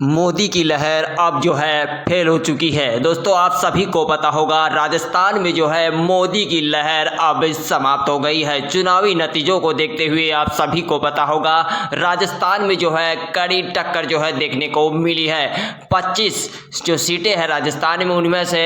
मोदी की लहर अब जो है फेल हो चुकी है। दोस्तों आप सभी को पता होगा राजस्थान में जो है मोदी की लहर अब समाप्त हो गई है। चुनावी नतीजों को देखते हुए आप सभी को पता होगा राजस्थान में जो है कड़ी टक्कर जो है देखने को मिली है। 25 जो सीटें हैं राजस्थान में उनमें से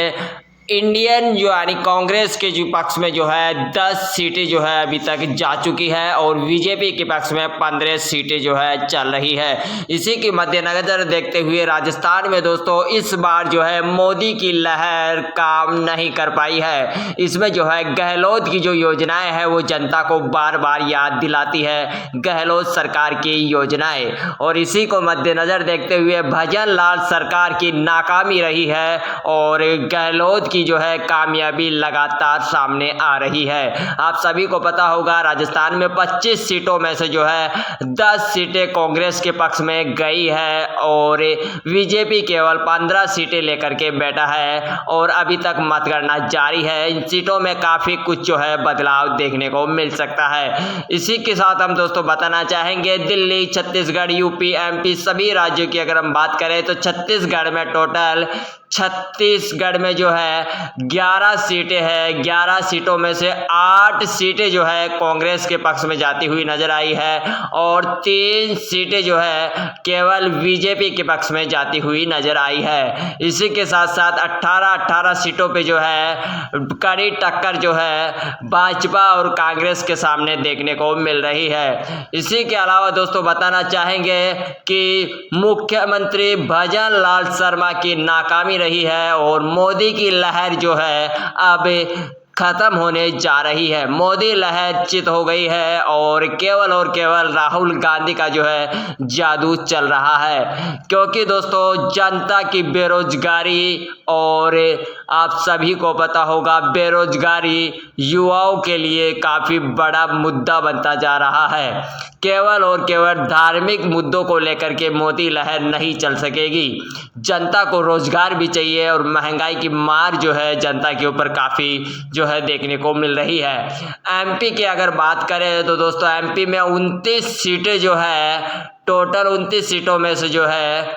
इंडियन जो यानी कांग्रेस के जो पक्ष में जो है 10 सीटें जो है अभी तक जा चुकी है और बीजेपी के पक्ष में 15 सीटें जो है चल रही है। इसी के मद्देनजर देखते हुए राजस्थान में दोस्तों इस बार जो है मोदी की लहर काम नहीं कर पाई है। इसमें जो है गहलोत की जो योजनाएं हैं वो जनता को बार बार याद दिलाती है, गहलोत सरकार की योजनाएं, और इसी को मद्देनजर देखते हुए भजन लाल सरकार की नाकामी रही है और गहलोत की जो है कामयाबी लगातार सामने आ रही है। आप सभी को पता होगा राजस्थान में 25 सीटों में से जो है 10 सीटें कांग्रेस के पक्ष में गई है और बीजेपी केवल 15 सीटें लेकर के बैठा है और अभी तक मतगणना जारी है। इन सीटों में काफ़ी कुछ जो है बदलाव देखने को मिल सकता है। इसी के साथ हम दोस्तों बताना चाहेंगे दिल्ली, छत्तीसगढ़, यूपी, एमपी सभी राज्यों की अगर हम बात करें तो छत्तीसगढ़ में टोटल छत्तीसगढ़ में जो है 11 सीटें हैं। 11 सीटों में से 8 सीटें जो है कांग्रेस के पक्ष में जाती हुई नजर आई है और 3 सीटें जो है केवल बीजेपी के पक्ष में जाती हुई नजर आई है। इसी के साथ साथ 18 सीटों पे जो है कड़ी टक्कर जो है भाजपा और कांग्रेस के सामने देखने को मिल रही है। इसी के अलावा दोस्तों बताना चाहेंगे कि मुख्यमंत्री भजन लाल शर्मा की नाकामी रही है और मोदी की लहर जो है अब खत्म होने जा रही है। मोदी लहर चित हो गई है और केवल राहुल गांधी का जो है जादू चल रहा है, क्योंकि दोस्तों जनता की बेरोजगारी और आप सभी को पता होगा बेरोजगारी युवाओं के लिए काफ़ी बड़ा मुद्दा बनता जा रहा है। केवल धार्मिक मुद्दों को लेकर के मोदी लहर नहीं चल सकेगी। जनता को रोजगार भी चाहिए और महंगाई की मार जो है जनता के ऊपर काफ़ी जो है देखने को मिल रही है। एमपी की अगर बात करें तो दोस्तों एमपी में 29 सीटें जो है टोटल 29 सीटों में से जो है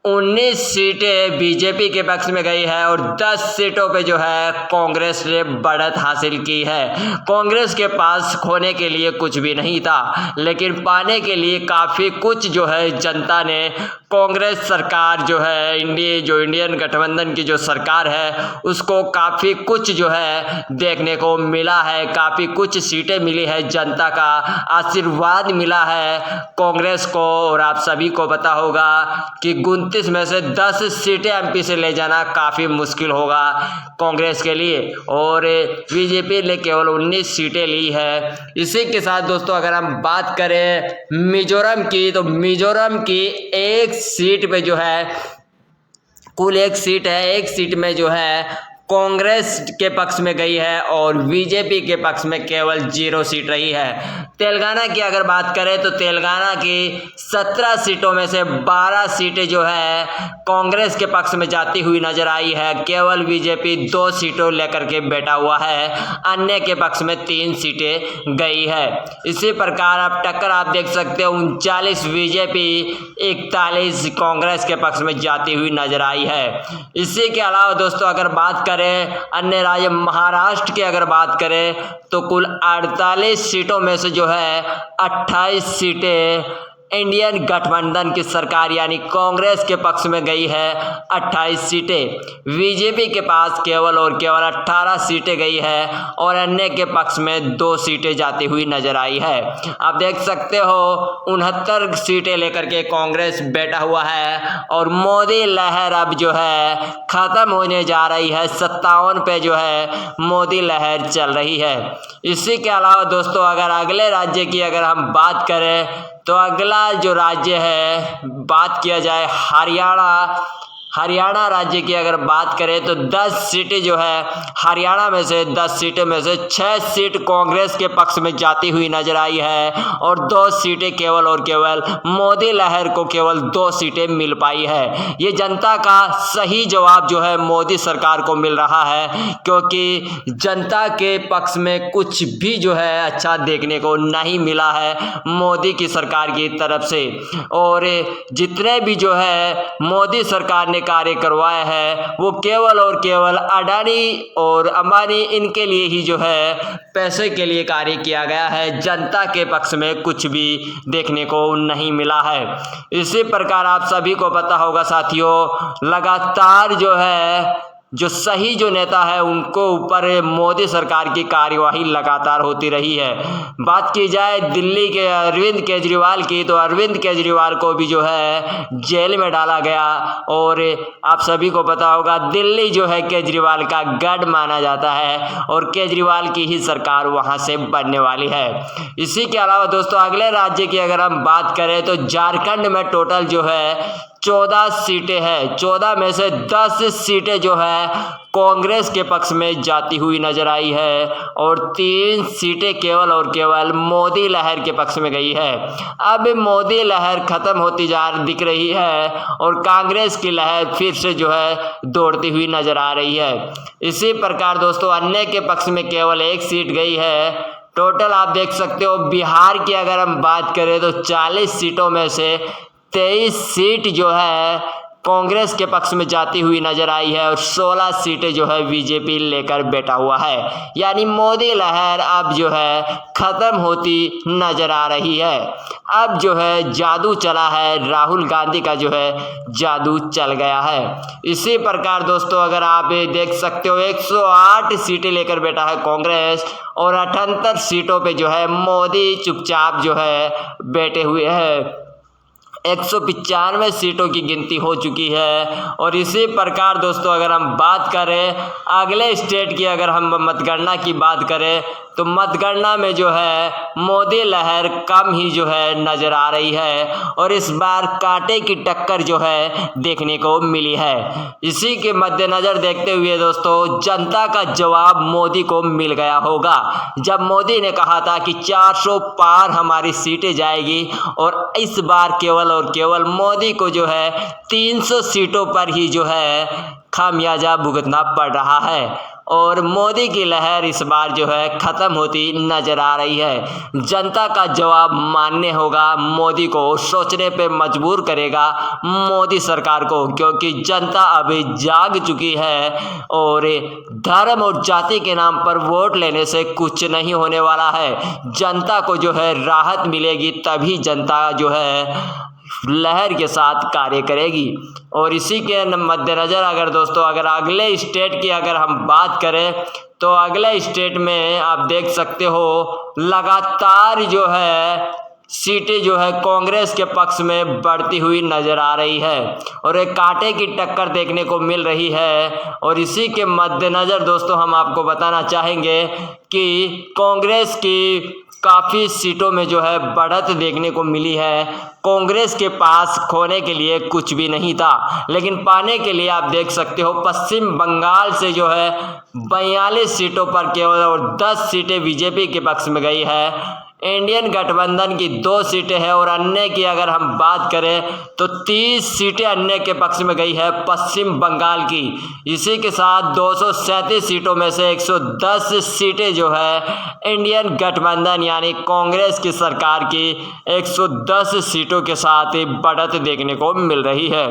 19 सीटें बीजेपी के पक्ष में गई है और 10 सीटों पे जो है कांग्रेस ने बढ़त हासिल की है। कांग्रेस के पास खोने के लिए कुछ भी नहीं था, लेकिन पाने के लिए काफ़ी कुछ जो है जनता ने कांग्रेस सरकार जो है इंडियन गठबंधन की जो सरकार है उसको काफ़ी कुछ जो है देखने को मिला है, काफ़ी कुछ सीटें मिली है, जनता का आशीर्वाद मिला है कांग्रेस को। और आप सभी को पता होगा कि 29 में से 10 सीटें एमपी से ले जाना काफ़ी मुश्किल होगा कांग्रेस के लिए और बीजेपी ने केवल 19 सीटें ली है। इसी के साथ दोस्तों अगर हम बात करें मिजोरम की तो मिजोरम की एक सीट पे जो है कुल एक सीट है, एक सीट में जो है कांग्रेस के पक्ष में गई है और बीजेपी के पक्ष में केवल 0 सीट रही है। तेलंगाना की अगर बात करें तो तेलंगाना की 17 सीटों में से 12 सीटें जो है कांग्रेस के पक्ष में जाती हुई नजर आई है। केवल बीजेपी 2 सीटों लेकर के बैठा हुआ है, अन्य के पक्ष में 3 सीटें गई है। इसी प्रकार आप टक्कर आप देख सकते हो 39 बीजेपी, 41 कांग्रेस के पक्ष में जाती हुई नजर आई है। इसी के अलावा दोस्तों अगर बात अन्य राज्य महाराष्ट्र की अगर बात करें तो कुल 48 सीटों में से जो है 28 सीटें इंडियन गठबंधन की सरकार यानी कांग्रेस के पक्ष में गई है। 28 सीटें बीजेपी के पास केवल 18 सीटें गई है और अन्य के पक्ष में 2 सीटें जाती हुई नजर आई है। आप देख सकते हो 69 सीटें लेकर के कांग्रेस बैठा हुआ है और मोदी लहर अब जो है खत्म होने जा रही है। 57 पे जो है मोदी लहर चल रही है। इसी के अलावा दोस्तों अगर अगले राज्य की अगर हम बात करें तो अगला जो राज्य है बात किया जाए हरियाणा राज्य की अगर बात करें तो 10 सीटें जो है हरियाणा में से 10 सीटों में से 6 सीट कांग्रेस के पक्ष में जाती हुई नजर आई है और 2 सीटें केवल और केवल मोदी लहर को केवल 2 सीटें मिल पाई है। ये जनता का सही जवाब जो है मोदी सरकार को मिल रहा है, क्योंकि जनता के पक्ष में कुछ भी जो है अच्छा देखने को नहीं मिला है मोदी की सरकार की तरफ से। और जितने भी जो है मोदी सरकार ने कार्य करवाया है वो केवल और केवल अडानी और अंबानी इनके लिए ही जो है पैसे के लिए कार्य किया गया है। जनता के पक्ष में कुछ भी देखने को नहीं मिला है। इसी प्रकार आप सभी को पता होगा साथियों, लगातार जो है जो सही जो नेता है उनको ऊपर मोदी सरकार की कार्यवाही लगातार होती रही है। बात की जाए दिल्ली के अरविंद केजरीवाल की, तो अरविंद केजरीवाल को भी जो है जेल में डाला गया और आप सभी को पता होगा दिल्ली जो है केजरीवाल का गढ़ माना जाता है और केजरीवाल की ही सरकार वहां से बनने वाली है। इसी के अलावा दोस्तों अगले राज्य की अगर हम बात करें तो झारखंड में टोटल जो है 14 सीटें हैं। 14 में से 10 सीटें जो है कांग्रेस के पक्ष में जाती हुई नजर आई है और 3 सीटें केवल और केवल मोदी लहर के पक्ष में गई है। अब मोदी लहर खत्म होती दिख रही है और कांग्रेस की लहर फिर से जो है दौड़ती हुई नजर आ रही है। इसी प्रकार दोस्तों अन्य के पक्ष में केवल 1 सीट गई है। टोटल आप देख सकते हो बिहार की अगर हम बात करें तो 40 सीटों में से 23 सीट जो है कांग्रेस के पक्ष में जाती हुई नजर आई है और 16 सीटें जो है बीजेपी लेकर बैठा हुआ है। यानी मोदी लहर अब जो है खत्म होती नजर आ रही है। अब जो है जादू चला है, राहुल गांधी का जो है जादू चल गया है। इसी प्रकार दोस्तों अगर आप देख सकते हो 108 सीटें लेकर बैठा है कांग्रेस और 78 सीटों पे जो है मोदी चुपचाप जो है बैठे हुए हैं। 195 सीटों की गिनती हो चुकी है। और इसी प्रकार दोस्तों अगर हम बात करें अगले स्टेट की, अगर हम मतगणना की बात करें तो मतगणना में जो है मोदी लहर कम ही जो है नजर आ रही है और इस बार कांटे की टक्कर जो है देखने को मिली है। इसी के मद्देनजर देखते हुए दोस्तों जनता का जवाब मोदी को मिल गया होगा। जब मोदी ने कहा था कि 400 पार हमारी सीटें जाएगी और इस बार केवल और केवल मोदी को जो है 300 सीटों पर ही जो है खामियाजा भुगतना पड़ रहा है और मोदी की लहर इस बार जो है खत्म होती नजर आ रही है। जनता का जवाब मानने होगा, मोदी को सोचने पे मजबूर करेगा मोदी सरकार को, क्योंकि जनता अभी जाग चुकी है और धर्म और जाति के नाम पर वोट लेने से कुछ नहीं होने वाला है। जनता को जो है राहत मिलेगी तभी जनता जो है लहर के साथ कार्य करेगी। और इसी के मद्देनजर अगर दोस्तों अगर अगले स्टेट की अगर हम बात करें तो अगले स्टेट में आप देख सकते हो लगातार जो है सीटें जो है कांग्रेस के पक्ष में बढ़ती हुई नजर आ रही है और एक कांटे की टक्कर देखने को मिल रही है। और इसी के मद्देनजर दोस्तों हम आपको बताना चाहेंगे कि कांग्रेस की काफ़ी सीटों में जो है बढ़त देखने को मिली है। कांग्रेस के पास खोने के लिए कुछ भी नहीं था, लेकिन पाने के लिए आप देख सकते हो पश्चिम बंगाल से जो है 42 सीटों पर केवल और 10 सीटें बीजेपी के पक्ष में गई है। इंडियन गठबंधन की 2 सीटें हैं और अन्य की अगर हम बात करें तो 30 सीटें अन्य के पक्ष में गई है पश्चिम बंगाल की। इसी के साथ 237 सीटों में से 110 सीटें जो है इंडियन गठबंधन यानी कांग्रेस की सरकार की 110 सीटों के साथ बढ़त देखने को मिल रही है।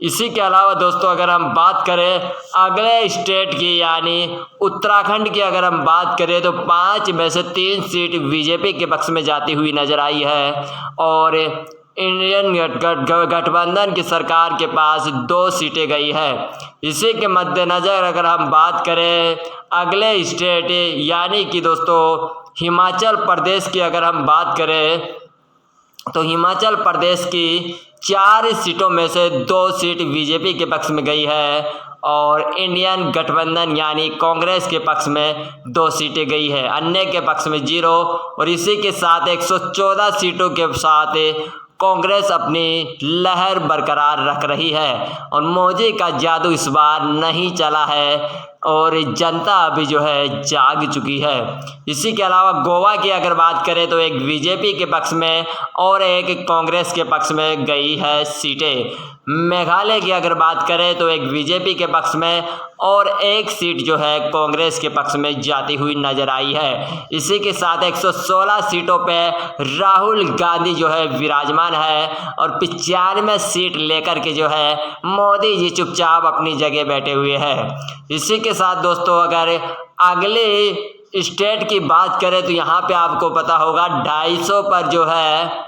इसी के अलावा दोस्तों अगर हम बात करें अगले स्टेट की यानी उत्तराखंड की अगर हम बात करें तो 5 में से 3 सीट बीजेपी के पक्ष में जाती हुई नजर आई है और इंडियन गठबंधन की सरकार के पास 2 सीटें गई है। इसी के मद्देनज़र अगर हम बात करें अगले स्टेट यानी कि दोस्तों हिमाचल प्रदेश की अगर हम बात करें तो हिमाचल प्रदेश की 4 सीटों में से 2 सीट बीजेपी के पक्ष में गई है और इंडियन गठबंधन यानी कांग्रेस के पक्ष में 2 सीटें गई है, अन्य के पक्ष में 0। और इसी के साथ 114 सीटों के साथ कांग्रेस अपनी लहर बरकरार रख रही है और मोदी का जादू इस बार नहीं चला है और जनता अभी जो है जाग चुकी है। इसी के अलावा गोवा की अगर बात करें तो एक बीजेपी के पक्ष में और एक कांग्रेस के पक्ष में गई है सीटें। मेघालय की अगर बात करें तो एक बीजेपी के पक्ष में और एक सीट जो है कांग्रेस के पक्ष में जाती हुई नजर आई है। इसी के साथ 116 सीटों पे राहुल गांधी जो है विराजमान है और 95 सीट लेकर के जो है मोदी जी चुपचाप अपनी जगह बैठे हुए हैं। इसी के साथ दोस्तों अगर अगले स्टेट की बात करें तो यहाँ पे आपको पता होगा 250 पर जो है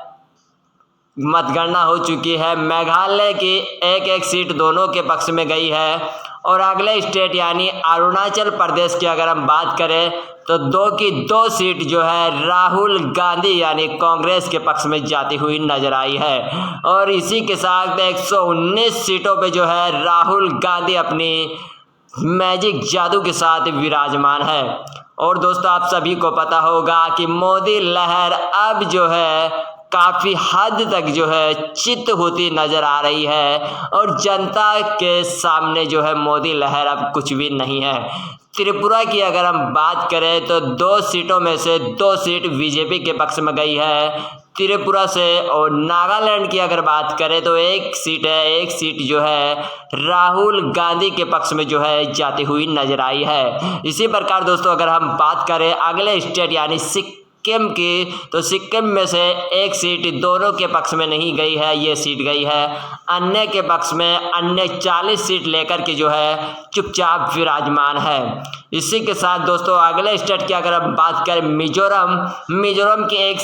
मतगणना हो चुकी है। मेघालय की एक एक सीट दोनों के पक्ष में गई है और अगले स्टेट यानी अरुणाचल प्रदेश की अगर हम बात करें तो 2 की 2 सीट जो है राहुल गांधी यानी कांग्रेस के पक्ष में जाती हुई नजर आई है और इसी के साथ 119 सीटों पे जो है राहुल गांधी अपनी मैजिक जादू के साथ विराजमान है। और दोस्तों आप सभी को पता होगा कि मोदी लहर अब जो है काफ़ी हद तक जो है चित होती नज़र आ रही है और जनता के सामने जो है मोदी लहर अब कुछ भी नहीं है। त्रिपुरा की अगर हम बात करें तो 2 सीटों में से 2 सीट बीजेपी के पक्ष में गई है त्रिपुरा से और नागालैंड की अगर बात करें तो एक सीट जो है राहुल गांधी के पक्ष में जो है जाती हुई नजर आई है। इसी प्रकार दोस्तों अगर हम बात करें अगले स्टेट यानी सिक्किम की तो सिक्किम में से एक सीट दोनों के पक्ष में नहीं गई है, ये सीट गई है अन्य के पक्ष में। अन्य 40 सीट लेकर के जो है चुपचाप विराजमान है। इसी के साथ दोस्तों अगले स्टेट की अगर हम बात करें मिजोरम की एक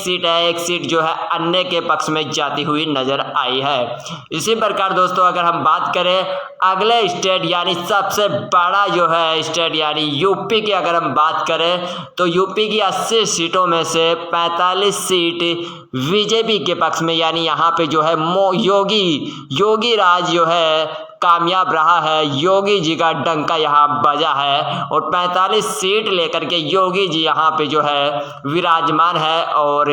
सीट जो है अन्य के पक्ष में जाती हुई नजर आई है। इसी प्रकार दोस्तों अगर हम बात करें अगले स्टेट यानी सबसे बड़ा जो है स्टेट यानी यूपी की अगर हम बात करें तो यूपी की 80 सीटों में से 45 सीट बीजेपी के पक्ष में यानी यहाँ पे जो है योगी राज जो है कामयाब रहा है, योगी जी का डंका यहाँ बजा है और 45 सीट लेकर के योगी जी यहाँ पे जो है विराजमान है और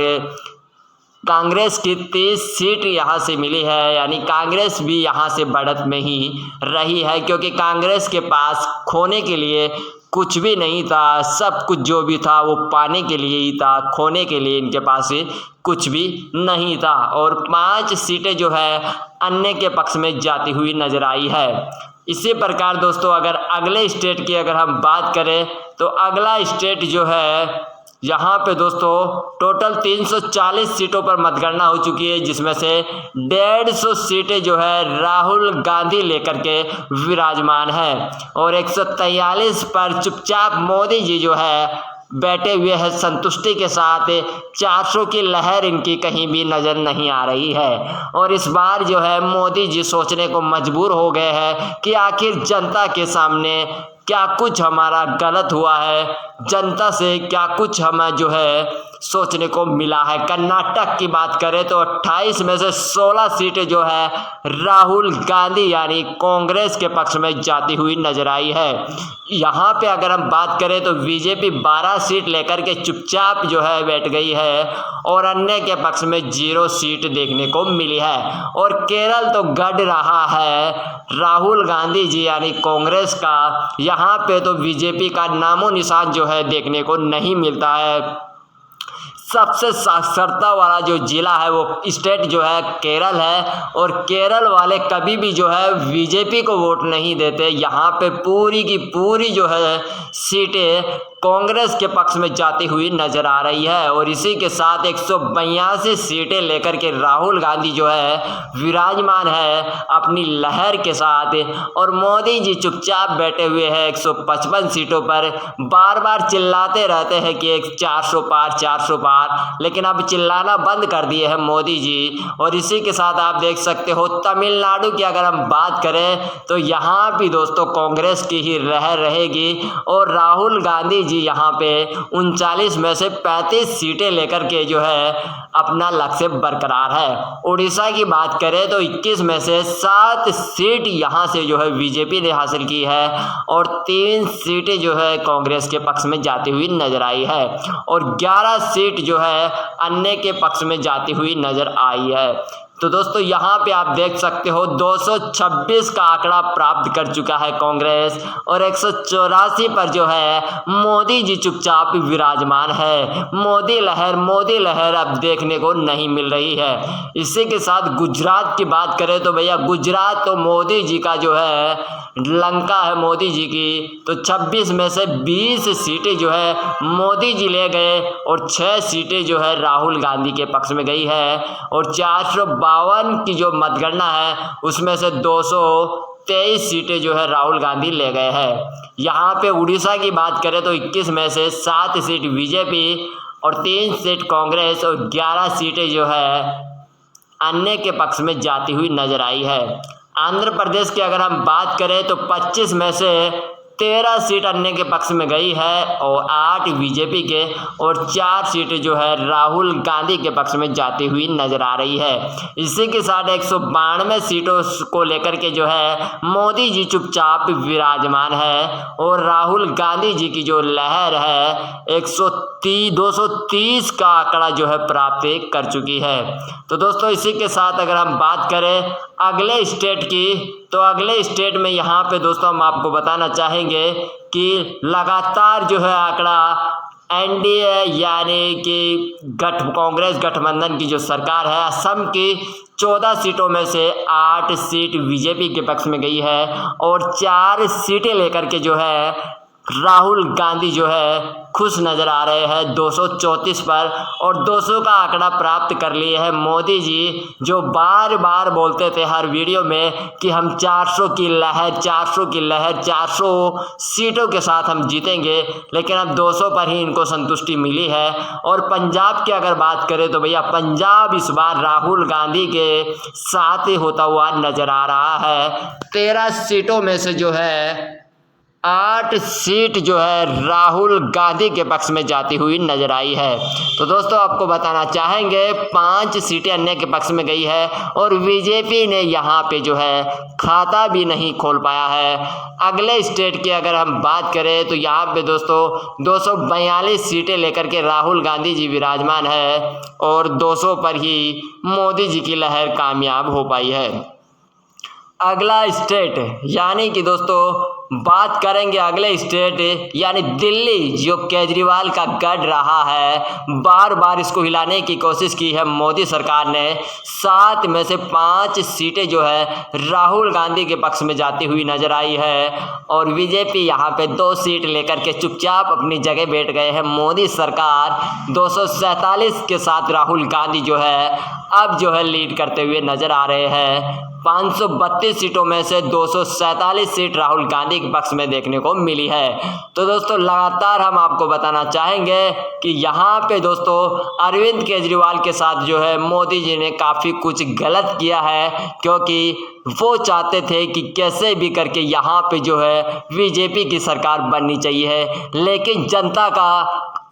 कांग्रेस की 30 सीट यहाँ से मिली है यानी कांग्रेस भी यहाँ से बढ़त में ही रही है क्योंकि कांग्रेस के पास खोने के लिए कुछ भी नहीं था, सब कुछ जो भी था वो पाने के लिए ही था, खोने के लिए इनके पास कुछ भी नहीं था और 5 सीटें जो है अन्य के पक्ष में जाती हुई नजर आई है। इसी प्रकार दोस्तों अगर अगले स्टेट की अगर हम बात करें तो अगला स्टेट जो है यहाँ पे दोस्तों टोटल 340 सीटों पर मतगणना हो चुकी है जिसमें से 150 सीटें जो है राहुल गांधी लेकर के विराजमान है और 143 पर चुपचाप मोदी जी जो है बैठे हुए हैं संतुष्टि के साथ। 400 की लहर इनकी कहीं भी नज़र नहीं आ रही है और इस बार जो है मोदी जी सोचने को मजबूर हो गए हैं कि आखिर जनता के सामने क्या कुछ हमारा गलत हुआ है, जनता से क्या कुछ हमें जो है सोचने को मिला है। कर्नाटक की बात करें तो 28 में से 16 सीटें जो है राहुल गांधी यानी कांग्रेस के पक्ष में जाती हुई नजर आई है। यहाँ पे अगर हम बात करें तो बीजेपी 12 सीट लेकर के चुपचाप जो है बैठ गई है और अन्य के पक्ष में 0 सीट देखने को मिली है और केरल तो गढ़ रहा है राहुल गांधी जी यानी कांग्रेस का। यहाँ पे तो बीजेपी का नामो निशान जो है देखने को नहीं मिलता है। सबसे साक्षरता वाला जो जिला है वो स्टेट जो है केरल है और केरल वाले कभी भी जो है बीजेपी को वोट नहीं देते। यहाँ पे पूरी की पूरी जो है सीटें कांग्रेस के पक्ष में जाती हुई नजर आ रही है और इसी के साथ 182 सीटें लेकर के राहुल गांधी जो है विराजमान है अपनी लहर के साथ और मोदी जी चुपचाप बैठे हुए हैं 155 सीटों पर। बार बार चिल्लाते रहते हैं कि 400 पार, लेकिन अब चिल्लाना बंद कर दिए हैं मोदी जी। और इसी के साथ आप देख सकते हो तमिलनाडु की अगर हम बात करें तो यहाँ भी दोस्तों कांग्रेस की ही लहर रहेगी और राहुल गांधी जी यहाँ पे 39 में से 35 सीटें लेकर के जो है अपना लक्ष्य बरकरार है। उड़ीसा की बात करें तो 21 में से 7 सीट यहाँ से जो है बीजेपी ने हासिल की है और 3 सीटें जो है कांग्रेस के पक्ष में जाती हुई नजर आई है और 11 सीट जो है अन्य के पक्ष में जाती हुई नजर आई है। तो दोस्तों यहाँ पे आप देख सकते हो 226 का आंकड़ा प्राप्त कर चुका है कांग्रेस और 184 पर जो है मोदी जी चुपचाप विराजमान है। मोदी लहर अब देखने को नहीं मिल रही है। इसी के साथ गुजरात की बात करें तो भैया गुजरात तो मोदी जी का जो है लंका है मोदी जी की, तो 26 में से 20 सीटें जो है मोदी जी ले गए और 6 सीटें जो है राहुल गांधी के पक्ष में गई है और 452 की जो मतगणना है उसमें से 223 सीटें जो है राहुल गांधी ले गए हैं। यहाँ पे उड़ीसा की बात करें तो 21 में से 7 सीट बीजेपी और 3 सीट कांग्रेस और 11 सीटें जो है अन्य के पक्ष में जाती हुई नजर आई है। आंध्र प्रदेश की अगर हम बात करें तो 25 में से 13 सीट अन्य के पक्ष में गई है और 8 बीजेपी के और 4 सीटें जो है राहुल गांधी के पक्ष में जाती हुई नजर आ रही है। इसी के साथ 192 सीटों को लेकर के जो है मोदी जी चुपचाप विराजमान है और राहुल गांधी जी की जो लहर है 230 का आंकड़ा जो है प्राप्त कर चुकी है। तो दोस्तों इसी के साथ अगर हम बात करें अगले स्टेट की, तो अगले स्टेट में यहाँ पे दोस्तों हम आपको बताना चाहेंगे कि लगातार जो है आंकड़ा एनडीए यानी कि कांग्रेस गठबंधन की जो सरकार है असम की 14 सीटों में से 8 सीट बीजेपी के पक्ष में गई है और 4 सीटें लेकर के जो है राहुल गांधी जो है खुश नजर आ रहे हैं 234 पर और 200 का आंकड़ा प्राप्त कर लिए हैं मोदी जी, जो बार बार बोलते थे हर वीडियो में कि हम 400 की लहर 400 सीटों के साथ हम जीतेंगे, लेकिन अब 200 पर ही इनको संतुष्टि मिली है। और पंजाब की अगर बात करें तो भैया पंजाब इस बार राहुल गांधी के साथ ही होता हुआ नजर आ रहा है। 13 सीटों में से जो है 8 सीट जो है राहुल गांधी के पक्ष में जाती हुई नजर आई है। तो दोस्तों आपको बताना चाहेंगे 5 सीटें अन्य के पक्ष में गई है और बीजेपी ने यहाँ पे जो है खाता भी नहीं खोल पाया है। अगले स्टेट की अगर हम बात करें तो यहाँ पे दोस्तों 242 सीटें लेकर के राहुल गांधी जी विराजमान है और 200 पर ही मोदी जी की लहर कामयाब हो पाई है। अगला स्टेट यानी कि दोस्तों बात करेंगे अगले स्टेट यानी दिल्ली, जो केजरीवाल का गढ़ रहा है, बार बार इसको हिलाने की कोशिश की है मोदी सरकार ने। 7 में से 5 सीटें जो है राहुल गांधी के पक्ष में जाती हुई नजर आई है और बीजेपी यहाँ पे 2 सीट लेकर के चुपचाप अपनी जगह बैठ गए हैं। मोदी सरकार 247 के साथ राहुल गांधी जो है अब जो है लीड करते हुए नजर आ रहे हैं। 532 सीटों में से 247 सीट राहुल गांधी के पक्ष में देखने को मिली है। तो दोस्तों लगातार हम आपको बताना चाहेंगे कि यहाँ पे दोस्तों अरविंद केजरीवाल के साथ जो है मोदी जी ने काफ़ी कुछ गलत किया है, क्योंकि वो चाहते थे कि कैसे भी करके यहाँ पे जो है बीजेपी की सरकार बननी चाहिए, लेकिन जनता का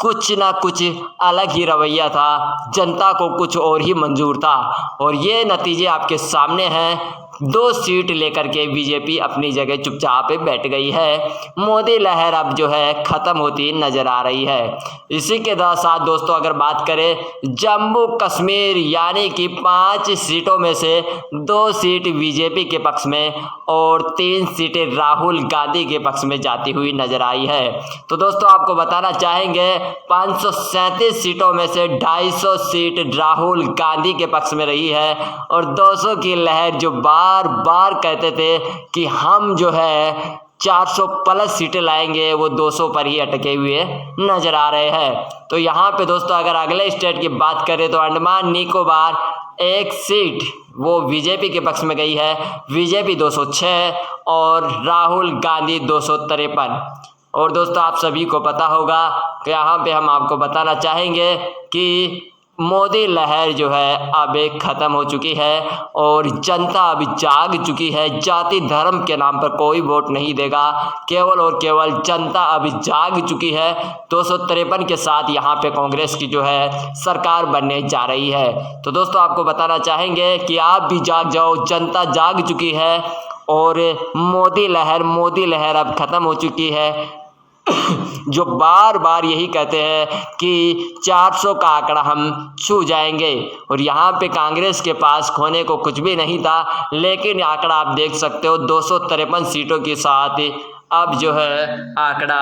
कुछ ना कुछ अलग ही रवैया था, जनता को कुछ और ही मंजूर था और ये नतीजे आपके सामने हैं। 2 सीट लेकर के बीजेपी अपनी जगह चुपचाप बैठ गई है। मोदी लहर अब जो है ख़त्म होती नज़र आ रही है। इसी के साथ दोस्तों अगर बात करें जम्मू कश्मीर यानी कि 5 सीटों में से 2 सीट बीजेपी के पक्ष में और 3 सीटें राहुल गांधी के पक्ष में जाती हुई नज़र आई है। तो दोस्तों आपको बताना चाहेंगे 537 सीटों में से 250 सीट राहुल गांधी के पक्ष में रही है और 200 की लहर जो बार बार कहते थे कि हम जो है 400 प्लस सीटें लाएंगे, वो 200 पर ही अटके हुए नजर आ रहे हैं। तो यहाँ पे दोस्तों अगर अगले स्टेट की बात करें तो अंडमान निकोबार 1 सीट वो बीजेपी के पक्ष में गई है, बीजेपी 206 और राहुल गांधी 253। और दोस्तों आप सभी को पता होगा कि यहाँ पे हम आपको बताना चाहेंगे कि मोदी लहर जो है अब ख़त्म हो चुकी है और जनता अब जाग चुकी है। जाति धर्म के नाम पर कोई वोट नहीं देगा, केवल और केवल जनता अब जाग चुकी है। 253 के साथ यहाँ पे कांग्रेस की जो है सरकार बनने जा रही है। तो दोस्तों आपको बताना चाहेंगे कि आप भी जाग जाओ, जनता जाग चुकी है और मोदी लहर अब ख़त्म हो चुकी है। जो बार बार यही कहते हैं कि 400 का आंकड़ा हम छू जाएंगे और यहाँ पे कांग्रेस के पास खोने को कुछ भी नहीं था, लेकिन आंकड़ा आप देख सकते हो 253 सीटों के साथ अब जो है आंकड़ा